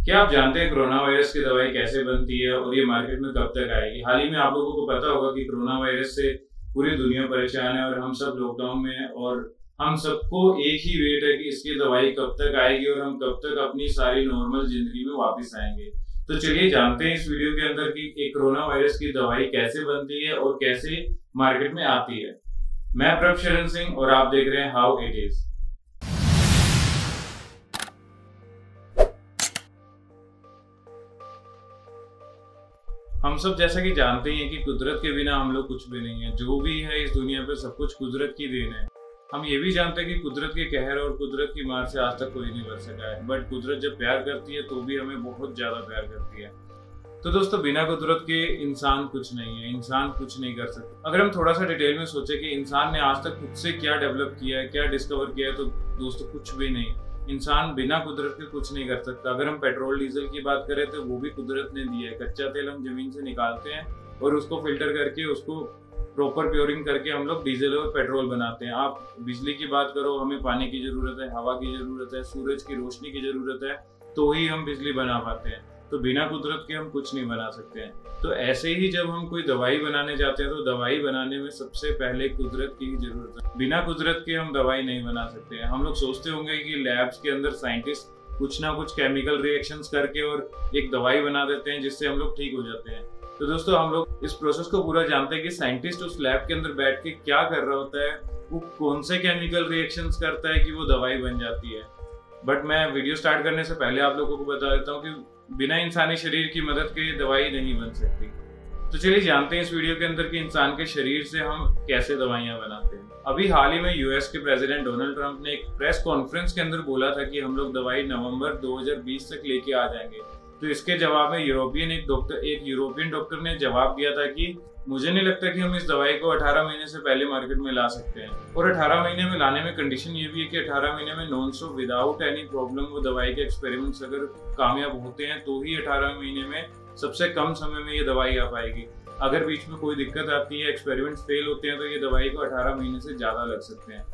क्या आप जानते हैं कोरोना वायरस की दवाई कैसे बनती है और ये मार्केट में कब तक आएगी? हाल ही में आप लोगों को पता होगा कि कोरोना वायरस से पूरी दुनिया परेशान है और हम सब लॉकडाउन में हैं और हम सबको एक ही वेट है कि इसकी दवाई कब तक आएगी और हम कब तक अपनी सारी नॉर्मल जिंदगी में वापस आएंगे। तो चलिए जानते हैं इस वीडियो के अंदर कि एक कोरोना वायरस की दवाई कैसे बनती है और कैसे मार्केट में आती है। मैं प्रभशरण सिंह और आप देख रहे हैं हाउ इट इज। हम सब जैसा कि जानते हैं कि कुदरत के बिना हम लोग कुछ भी नहीं है। जो भी है इस दुनिया पे सब कुछ कुदरत की देन है। हम ये भी जानते हैं कि कुदरत के कहर और कुदरत की मार से आज तक कोई नहीं बच सका है, बट कुदरत जब प्यार करती है तो भी हमें बहुत ज्यादा प्यार करती है। तो दोस्तों, बिना कुदरत के इंसान कुछ नहीं है, इंसान कुछ नहीं कर सकता। अगर हम थोड़ा सा डिटेल में सोचे कि इंसान ने आज तक खुद से क्या डेवलप किया है, क्या डिस्कवर किया है, तो दोस्तों कुछ भी नहीं। इंसान बिना कुदरत के कुछ नहीं कर सकता। अगर हम पेट्रोल डीजल की बात करें तो वो भी कुदरत ने दिया है। कच्चा तेल हम जमीन से निकालते हैं और उसको फिल्टर करके उसको प्रॉपर प्योरिंग करके हम लोग डीजल और पेट्रोल बनाते हैं। आप बिजली की बात करो, हमें पानी की जरूरत है, हवा की जरूरत है, सूरज की रोशनी की जरूरत है, तो ही हम बिजली बना पाते हैं। तो बिना कुदरत के हम कुछ नहीं बना सकते हैं। तो ऐसे ही जब हम कोई दवाई बनाने जाते हैं तो दवाई बनाने में सबसे पहले कुदरत की ही जरूरत है। बिना कुदरत के हम दवाई नहीं बना सकते हैं। हम लोग सोचते होंगे कि लैब्स के अंदर साइंटिस्ट कुछ ना कुछ केमिकल रिएक्शंस करके और एक दवाई बना देते हैं जिससे हम लोग ठीक हो जाते हैं। तो दोस्तों, हम लोग इस प्रोसेस को पूरा जानते हैं कि साइंटिस्ट उस लैब के अंदर बैठ के क्या कर रहा होता है, वो कौन से केमिकल रिएक्शंस करता है कि वो दवाई बन जाती है। बट मैं वीडियो स्टार्ट करने से पहले आप लोगों को बता देता हूँ कि बिना इंसानी शरीर की मदद के दवाई नहीं बन सकती। तो चलिए जानते हैं इस वीडियो के अंदर कि इंसान के शरीर से हम कैसे दवाइयां बनाते हैं। अभी हाल ही में यूएस के प्रेसिडेंट डोनाल्ड ट्रंप ने एक प्रेस कॉन्फ्रेंस के अंदर बोला था कि हम लोग दवाई नवंबर 2020 तक लेके आ जाएंगे। तो इसके जवाब में एक यूरोपियन डॉक्टर ने जवाब दिया था कि मुझे नहीं लगता कि हम इस दवाई को 18 महीने से पहले मार्केट में ला सकते हैं। और 18 महीने में लाने में कंडीशन ये भी है कि 18 महीने में non stop without any problem वो दवाई के एक्सपेरिमेंट्स अगर कामयाब होते हैं तो ही 18 महीने में सबसे कम समय में ये दवाई आ पाएगी। अगर बीच में कोई दिक्कत आती है, एक्सपेरिमेंट्स फेल होते हैं, तो ये दवाई को 18 महीने से ज्यादा लग सकते हैं।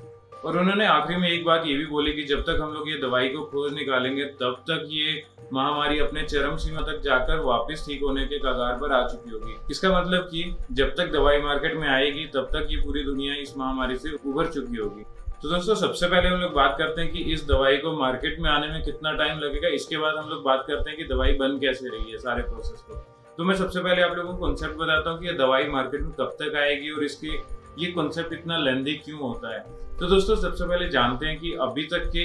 और उन्होंने आखिरी में एक बात ये भी बोली कि जब तक हम लोग ये दवाई को खोज निकालेंगे तब तक ये महामारी अपने चरम सीमा तक जाकर वापस ठीक होने के कगार पर आ चुकी होगी। इसका मतलब कि जब तक दवाई मार्केट में आएगी तब तक ये पूरी दुनिया इस महामारी से उभर चुकी होगी। तो दोस्तों, सबसे पहले हम लोग बात करते हैं कि इस दवाई को मार्केट में आने में कितना टाइम लगेगा। इसके बाद हम लोग बात करते हैं कि दवाई बन कैसे रही है, सारे प्रोसेस को। तो मैं सबसे पहले आप लोगों को कॉन्सेप्ट बताता हूँ कि ये दवाई मार्केट में कब तक आएगी और इसके ये कॉन्सेप्ट इतना लेंथी क्यों होता है। तो दोस्तों, सबसे पहले जानते हैं कि अभी तक के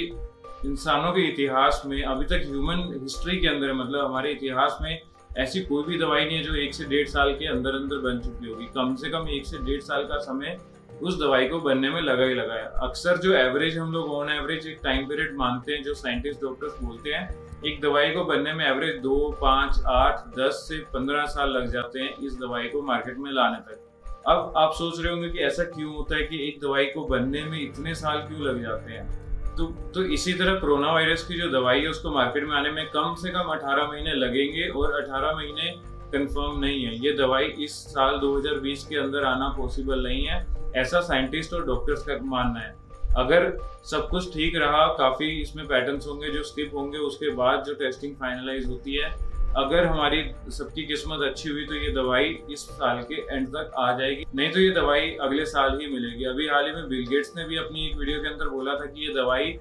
इंसानों के इतिहास में, अभी तक ह्यूमन हिस्ट्री के अंदर, मतलब हमारे इतिहास में ऐसी कोई भी दवाई नहीं है जो 1 से 1.5 साल के अंदर अंदर बन चुकी होगी। कम से कम 1 से 1.5 साल का समय उस दवाई को बनने में लगा ही लगा है। अक्सर जो एवरेज हम लोग ऑन एवरेज एक टाइम पीरियड मानते हैं, जो साइंटिस्ट डॉक्टर्स बोलते हैं, एक दवाई को बनने में एवरेज 2, 5, 8, 10 से 15 साल लग जाते हैं इस दवाई को मार्केट में लाने तक। अब आप सोच रहे होंगे कि ऐसा क्यों होता है कि एक दवाई को बनने में इतने साल क्यों लग जाते हैं। तो इसी तरह कोरोना वायरस की जो दवाई है उसको मार्केट में आने में कम से कम 18 महीने लगेंगे और 18 महीने कंफर्म नहीं है। ये दवाई इस साल 2020 के अंदर आना पॉसिबल नहीं है, ऐसा साइंटिस्ट और डॉक्टर्स का मानना है। अगर सब कुछ ठीक रहा, काफी इसमें पैटर्न्स होंगे जो स्किप होंगे, उसके बाद जो टेस्टिंग फाइनलाइज होती है, अगर हमारी सबकी किस्मत अच्छी हुई तो ये दवाई इस साल के एंड तक आ जाएगी, नहीं तो ये दवाई अगले साल ही मिलेगी। अभी हाल ही में बिल गेट्स ने भी अपनी एक वीडियो के अंदर बोला था कि ये दवाई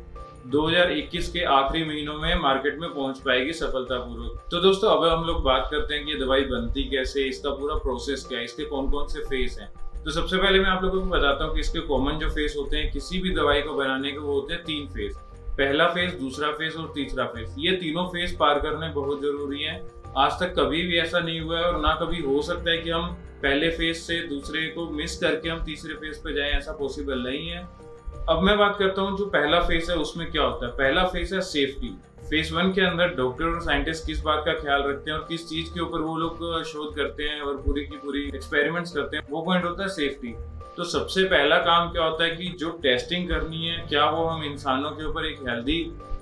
2021 के आखिरी महीनों में मार्केट में पहुंच पाएगी सफलतापूर्वक। तो दोस्तों, अब हम लोग बात करते हैं कि ये दवाई बनती कैसे, इसका पूरा प्रोसेस क्या है, इसके कौन कौन से फेस हैं। तो सबसे पहले मैं आप लोगों को बताता हूँ कि इसके कॉमन जो फेस होते हैं किसी भी दवाई को बनाने के, वो होते हैं 3 फेस। पहला फेस, दूसरा फेस और तीसरा फेस। ये तीनों फेस पार करने बहुत जरूरी है। आज तक कभी भी ऐसा नहीं हुआ है और ना कभी हो सकता है कि हम पहले फेस से दूसरे को मिस करके हम तीसरे फेस पे जाएं, ऐसा पॉसिबल नहीं है। अब मैं बात करता हूँ जो पहला फेस है उसमें क्या होता है। पहला फेस है सेफ्टी। फेस 1 के अंदर डॉक्टर और साइंटिस्ट किस बात का ख्याल रखते हैं और किस चीज के ऊपर वो लोग शोध करते हैं और पूरी की पूरी एक्सपेरिमेंट्स करते हैं, वो पॉइंट होता है सेफ्टी। तो सबसे पहला काम क्या होता है कि जो टेस्टिंग करनी है, क्या वो हम इंसानों के ऊपर, एक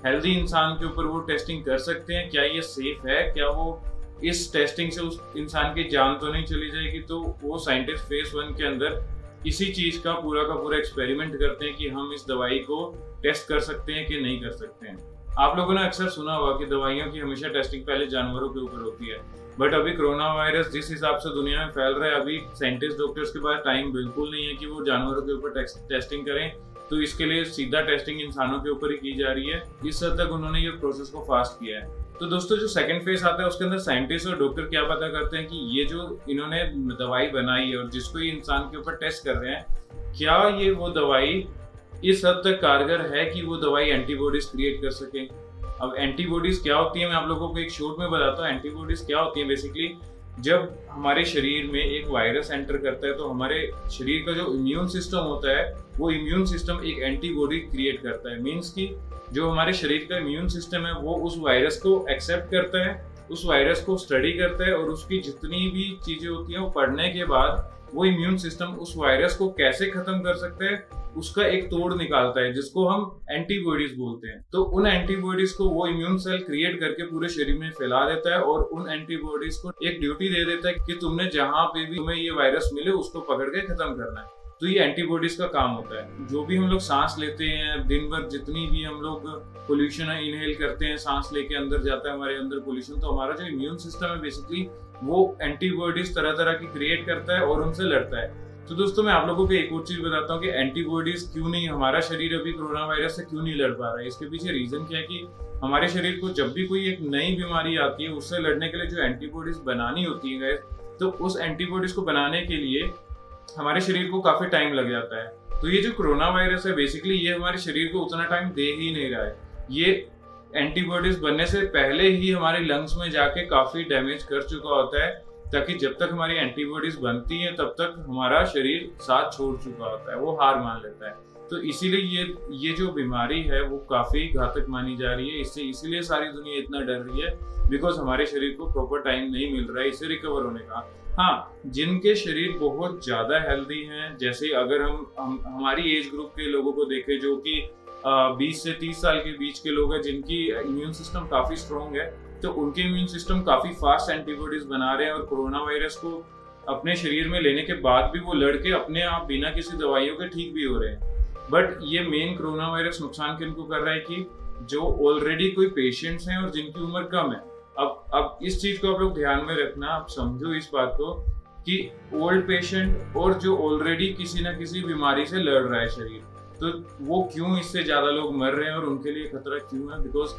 हेल्दी इंसान के ऊपर वो टेस्टिंग कर सकते हैं, क्या ये सेफ है, क्या वो इस टेस्टिंग से उस इंसान की जान तो नहीं चली जाएगी। तो वो साइंटिस्ट फेस 1 के अंदर इसी चीज का पूरा एक्सपेरिमेंट करते हैं कि हम इस दवाई को टेस्ट कर सकते हैं कि नहीं कर सकते हैं। आप लोगों ने अक्सर सुना होगा कि दवाइयों की हमेशा टेस्टिंग पहले जानवरों के ऊपर होती है, बट अभी कोरोना वायरस जिस हिसाब से दुनिया में फैल रहा है, अभी साइंटिस्ट डॉक्टर्स के पास टाइम बिल्कुल नहीं है कि वो जानवरों के ऊपर टेस्टिंग करें। तो इसके लिए सीधा टेस्टिंग इंसानों के ऊपर ही की जा रही है। इस हद तक उन्होंने ये प्रोसेस को फास्ट किया है। तो दोस्तों, जो सेकंड फेज आता है उसके अंदर साइंटिस्ट और डॉक्टर क्या पता करते हैं कि ये जो इन्होंने दवाई बनाई है और जिसको ये इंसान के ऊपर टेस्ट कर रहे हैं, क्या ये वो दवाई इस हद तक कारगर है कि वो दवाई एंटीबॉडीज क्रिएट कर सके। अब एंटीबॉडीज क्या होती है मैं आप लोगों को एक शॉर्ट में बताता हूँ। एंटीबॉडीज क्या होती है, बेसिकली जब हमारे शरीर में एक वायरस एंटर करता है तो हमारे शरीर का जो इम्यून सिस्टम होता है वो इम्यून सिस्टम एक एंटीबॉडी क्रिएट करता है। मीन्स कि जो हमारे शरीर का इम्यून सिस्टम है वो उस वायरस को एक्सेप्ट करता है, उस वायरस को स्टडी करता है और उसकी जितनी भी चीजें होती हैं वो पढ़ने के बाद वो इम्यून सिस्टम उस वायरस को कैसे खत्म कर सकता है उसका एक तोड़ निकालता है, जिसको हम एंटीबॉडीज बोलते हैं। तो उन एंटीबॉडीज को वो इम्यून सेल क्रिएट करके पूरे शरीर में फैला देता है और उन एंटीबॉडीज को एक ड्यूटी दे देता है कि तुमने जहां पे भी तुम्हें ये वायरस मिले उसको पकड़ के खत्म करना है। तो ये एंटीबॉडीज का काम होता है। जो भी हम लोग सांस लेते हैं दिन भर, जितनी भी हम लोग पोल्यूशन इनहेल करते हैं, सांस लेके अंदर जाता है हमारे अंदर पोल्यूशन, तो हमारा जो इम्यून सिस्टम है बेसिकली वो एंटीबॉडीज तरह तरह की क्रिएट करता है और उनसे लड़ता है। तो दोस्तों, मैं आप लोगों को एक और चीज बताता हूँ कि एंटीबॉडीज क्यों नहीं, हमारा शरीर अभी कोरोना वायरस से क्यों नहीं लड़ पा रहा है। इसके पीछे रीजन क्या है कि हमारे शरीर को जब भी कोई एक नई बीमारी आती है उससे लड़ने के लिए जो एंटीबॉडीज बनानी होती है, तो उस एंटीबॉडीज को बनाने के लिए हमारे शरीर को काफी टाइम लग जाता है। तो ये जो कोरोना वायरस है बेसिकली ये हमारे शरीर को उतना टाइम दे ही नहीं रहा है। ये एंटीबॉडीज बनने से पहले ही हमारे लंग्स में जाके काफी डैमेज कर चुका होता है, ताकि जब तक हमारी एंटीबॉडीज बनती है तब तक हमारा शरीर साथ छोड़ चुका होता है, वो हार मान लेता है। तो इसीलिए ये जो बीमारी है वो काफी घातक मानी जा रही है। इसीलिए सारी दुनिया इतना डर रही है, बिकॉज हमारे शरीर को प्रॉपर टाइम नहीं मिल रहा है इससे रिकवर होने का। हाँ, जिनके शरीर बहुत ज्यादा हेल्दी हैं, जैसे अगर हम हमारी एज ग्रुप के लोगों को देखें जो कि 20 से 30 साल के बीच के लोग हैं, जिनकी इम्यून सिस्टम काफी स्ट्रॉन्ग है, तो उनके इम्यून सिस्टम काफी फास्ट एंटीबॉडीज बना रहे हैं और कोरोना वायरस को अपने शरीर में लेने के बाद भी वो लड़के अपने आप बिना किसी दवाइयों के ठीक भी हो रहे हैं। बट ये मेन कोरोना वायरस नुकसान किनको कर रहा है कि जो ऑलरेडी कोई पेशेंट्स हैं और जिनकी उम्र कम है। अब इस चीज को आप लोग ध्यान में रखना, आप समझो इस बात को कि ओल्ड पेशेंट और जो ऑलरेडी किसी ना किसी बीमारी से लड़ रहा है शरीर, तो वो क्यों इससे ज्यादा लोग मर रहे हैं और उनके लिए खतरा क्यों है। बिकॉज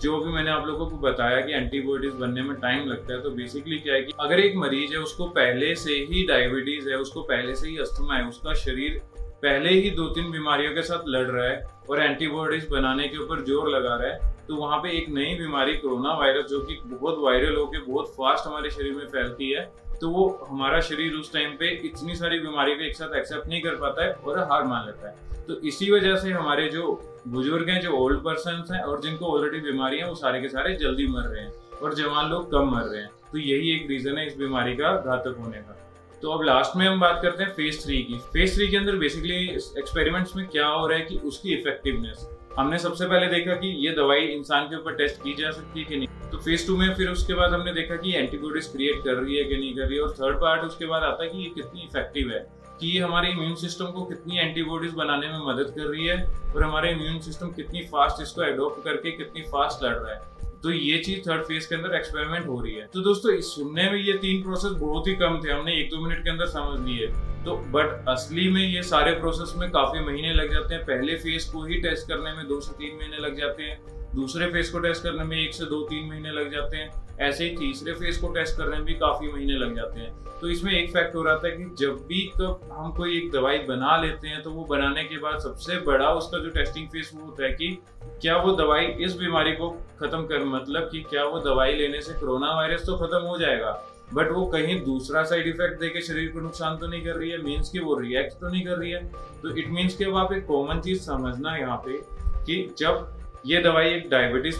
जो भी मैंने आप लोगों को बताया कि एंटीबॉडीज बनने में टाइम लगता है, तो बेसिकली क्या है कि अगर एक मरीज है उसको पहले से ही डायबिटीज है, उसको पहले से ही अस्थमा है, उसका शरीर पहले ही 2-3 बीमारियों के साथ लड़ रहा है और एंटीबॉडीज बनाने के ऊपर जोर लगा रहा है, तो वहां पे एक नई बीमारी कोरोना वायरस जो कि बहुत वायरल होकर बहुत फास्ट हमारे शरीर में फैलती है, तो वो हमारा शरीर उस टाइम पे इतनी सारी बीमारी को एक साथ एक्सेप्ट नहीं कर पाता है और हार मान लेता है। तो इसी वजह से हमारे जो बुजुर्ग हैं, जो ओल्ड पर्सन हैं और जिनको ऑलरेडी बीमारी है, वो सारे के सारे जल्दी मर रहे हैं और जवान लोग कम मर रहे हैं। तो यही एक रीजन है इस बीमारी का घातक होने का। तो अब लास्ट में हम बात करते हैं फेज 3 की। फेज 3 के अंदर बेसिकली एक्सपेरिमेंट्स में क्या हो रहा है कि उसकी इफेक्टिवनेस हमने सबसे पहले देखा कि ये दवाई इंसान के ऊपर टेस्ट की जा सकती है कि नहीं। तो फेज 2 में फिर उसके बाद हमने देखा कि एंटीबॉडीज क्रिएट कर रही है कि नहीं कर रही है, और थर्ड पार्ट उसके बाद आता है कि ये कितनी इफेक्टिव है, कि ये हमारे इम्यून सिस्टम को कितनी एंटीबॉडीज बनाने में मदद कर रही है और हमारे इम्यून सिस्टम कितनी फास्ट इसको एडॉप्ट करके कितनी फास्ट लड़ रहा है। तो ये चीज थर्ड फेज के अंदर एक्सपेरिमेंट हो रही है। तो दोस्तों, इस सुनने में ये 3 प्रोसेस बहुत ही कम थे, हमने 1-2 मिनट के अंदर समझ लिए। तो बट असली में ये सारे प्रोसेस में काफी महीने लग जाते हैं। पहले फेज को ही टेस्ट करने में 2 से 3 महीने लग जाते हैं, दूसरे फेज को टेस्ट करने में 1 से 2-3 महीने लग जाते हैं, ऐसे ही तीसरे फेज को टेस्ट करने में भी काफी महीने लग जाते हैं। तो इसमें एक फैक्ट हो रहा था कि जब भी हम कोई एक दवाई बना लेते हैं तो वो बनाने के बाद सबसे बड़ा उसका जो टेस्टिंग फेज वो होता है कि क्या वो दवाई इस बीमारी को खत्म कर, मतलब कि क्या वो दवाई लेने से कोरोना वायरस तो खत्म हो जाएगा बट वो कहीं दूसरा साइड इफेक्ट देके शरीर को नुकसान तो नहीं कर रही है, मीन्स कि वो रिएक्ट तो नहीं कर रही है। तो इट मीन्स कि अब आप एक कॉमन चीज समझना यहाँ पे कि जब ये दवाई एक डायबिटीज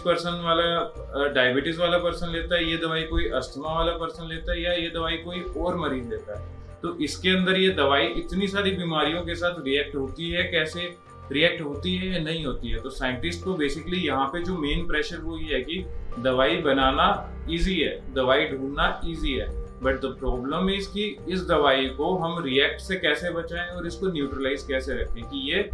वाला पर्सन लेता है, ये दवाई कोई अस्थमा वाला पर्सन लेता है, या ये दवाई कोई और मरीज लेता है, तो इसके अंदर ये दवाई इतनी सारी बीमारियों के साथ रिएक्ट होती है, कैसे रिएक्ट होती है या नहीं होती है। तो साइंटिस्ट को बेसिकली यहाँ पे जो मेन प्रेशर वो ये है कि दवाई बनाना इजी है, दवाई ढूंढना इजी है, बट द प्रॉब्लम इज कि इस दवाई को हम रिएक्ट से कैसे बचाएं और इसको न्यूट्रलाइज कैसे रखें कि ये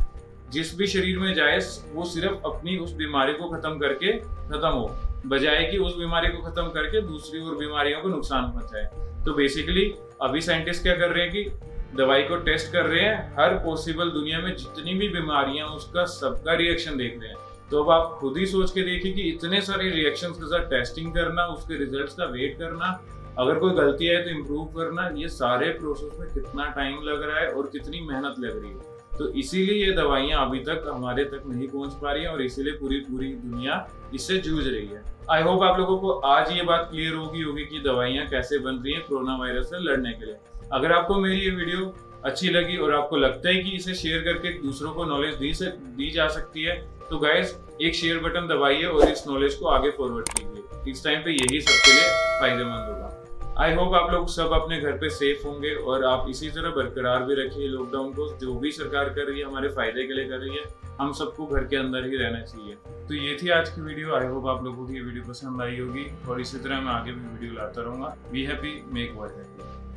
जिस भी शरीर में जाए वो सिर्फ अपनी उस बीमारी को खत्म करके खत्म हो, बजाय कि उस बीमारी को खत्म करके दूसरी और बीमारियों को नुकसान पहुंचाए। तो बेसिकली अभी साइंटिस्ट क्या कर रहे हैं कि दवाई को टेस्ट कर रहे हैं, हर पॉसिबल दुनिया में जितनी भी बीमारियां उसका सबका रिएक्शन देख रहे हैं। तो अब आप खुद ही सोच के देखिए कि इतने सारे रिएक्शंस के साथ टेस्टिंग करना, उसके रिजल्ट्स का वेट करना, अगर कोई गलती है तो इम्प्रूव करना, ये सारे प्रोसेस में कितना टाइम लग रहा है और कितनी मेहनत लग रही है। तो इसीलिए ये दवाइयां अभी तक हमारे तक नहीं पहुंच पा रही हैं और इसीलिए पूरी दुनिया इससे जूझ रही है। आई होप आप लोगों को आज ये बात क्लियर होगी कि दवाइयां कैसे बन रही हैं कोरोना वायरस से लड़ने के लिए। अगर आपको मेरी ये वीडियो अच्छी लगी और आपको लगता है कि इसे शेयर करके दूसरों को नॉलेज दी जा सकती है, तो गाइस एक शेयर बटन दबाइए और इस नॉलेज को आगे फॉरवर्ड कीजिए। इस टाइम पे यही सबके लिए फायदेमंद होगा। आई होप आप लोग सब अपने घर पे सेफ होंगे और आप इसी तरह बरकरार भी रखिए लॉकडाउन को। जो भी सरकार कर रही है हमारे फायदे के लिए कर रही है, हम सबको घर के अंदर ही रहना चाहिए। तो ये थी आज की वीडियो। आई होप आप लोगों को ये वीडियो पसंद आई होगी और इसी तरह मैं आगे भी वीडियो लाता रहूंगा। Be happy, make world happy.